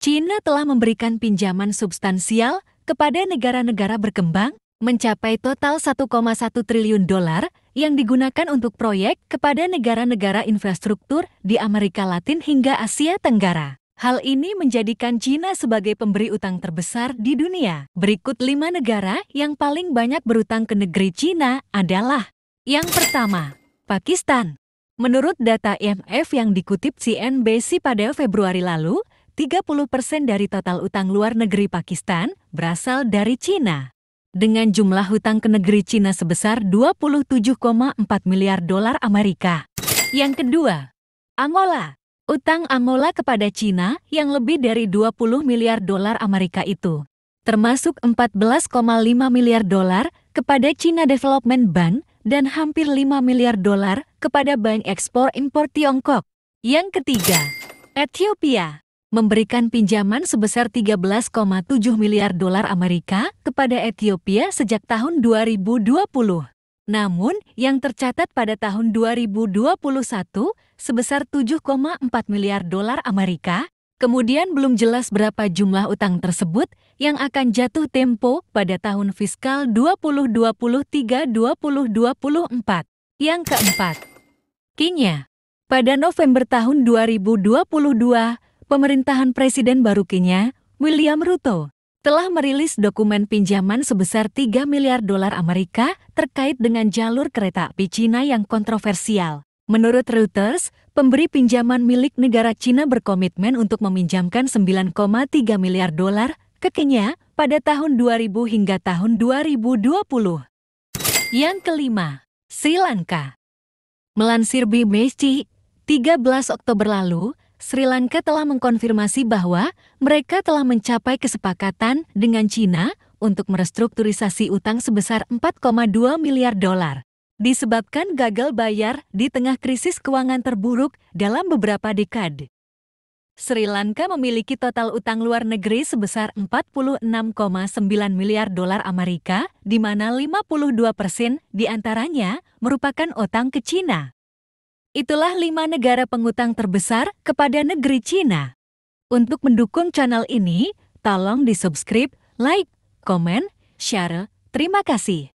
China telah memberikan pinjaman substansial kepada negara-negara berkembang, mencapai total 1,1 triliun dolar yang digunakan untuk proyek kepada negara-negara infrastruktur di Amerika Latin hingga Asia Tenggara. Hal ini menjadikan China sebagai pemberi utang terbesar di dunia. Berikut 5 negara yang paling banyak berutang ke negeri China adalah: yang pertama, Pakistan. Menurut data IMF yang dikutip CNBC pada Februari lalu, 30% dari total utang luar negeri Pakistan berasal dari China. Dengan jumlah hutang ke negeri China sebesar 27,4 miliar dolar Amerika. Yang kedua, Angola. Utang Angola kepada China yang lebih dari 20 miliar dolar Amerika itu, termasuk 14,5 miliar dolar kepada China Development Bank dan hampir 5 miliar dolar kepada Bank Ekspor-Impor Tiongkok. Yang ketiga, Ethiopia. Memberikan pinjaman sebesar 13,7 miliar dolar Amerika kepada Ethiopia sejak tahun 2020. Namun, yang tercatat pada tahun 2021 sebesar 7,4 miliar dolar Amerika, kemudian belum jelas berapa jumlah utang tersebut yang akan jatuh tempo pada tahun fiskal 2023-2024. Yang keempat, Kenya. Pada November tahun 2022, pemerintahan Presiden baru Kenya, William Ruto, telah merilis dokumen pinjaman sebesar 3 miliar dolar Amerika terkait dengan jalur kereta api Cina yang kontroversial. Menurut Reuters, pemberi pinjaman milik negara Cina berkomitmen untuk meminjamkan 9,3 miliar dolar ke Kenya pada tahun 2000 hingga tahun 2020. Yang kelima, Sri Lanka. Melansir BBC, 13 Oktober lalu, Sri Lanka telah mengkonfirmasi bahwa mereka telah mencapai kesepakatan dengan China untuk merestrukturisasi utang sebesar 4,2 miliar dolar. Disebabkan gagal bayar di tengah krisis keuangan terburuk dalam beberapa dekade. Sri Lanka memiliki total utang luar negeri sebesar 46,9 miliar dolar Amerika, di mana 52% diantaranya merupakan utang ke China. Itulah 5 negara pengutang terbesar kepada negeri China. Untuk mendukung channel ini, tolong di-subscribe, like, komen, share. Terima kasih.